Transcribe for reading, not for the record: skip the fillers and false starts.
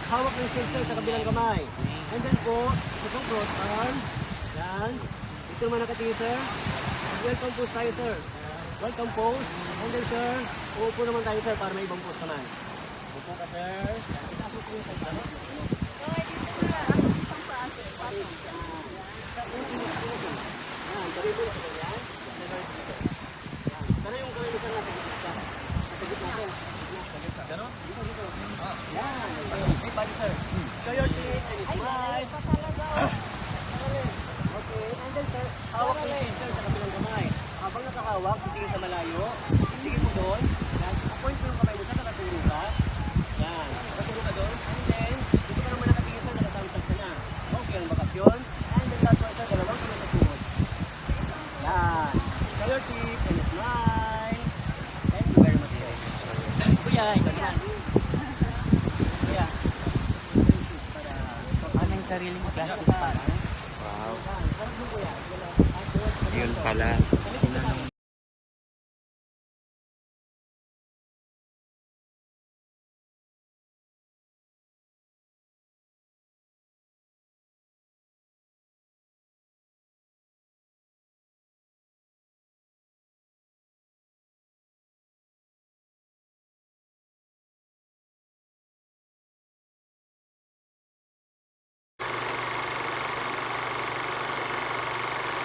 hawak ng shield sir sa kabilang kamay. And then po, ito cross arm. Yan. Ito naman nakatingin sir. Welcome pose tayo sir. Welcome pose. And then sir, uupo naman tayo sir para may ibang pose naman. Upo ka sir. Itaas mo po yung sir. Sana yung gawin isa natin. Sa gitna sir. Gano'n? Yan. Okay, body sir. Show your teeth and smile. Okay, and then sir, hawak yung teeth sir sa kabilang kamay. Habang nakahawak, titingin sa malayo. Titingin mo doon. Yan. Point mo yung kamay mo sir, nakaturo ka. Yan. Nakaturo ka doon. And then, dito ka naman nakatingin sir, nakatangtag ka na. Okay, ang bakasyon. And then that one sir, dalawang kamay sa tuhod. Yan. Show your teeth and smile. Thank you very much sir. Kuya, ito yan. Kuya. Ano yung sarili mo? Classes para? Wow. Yun pala.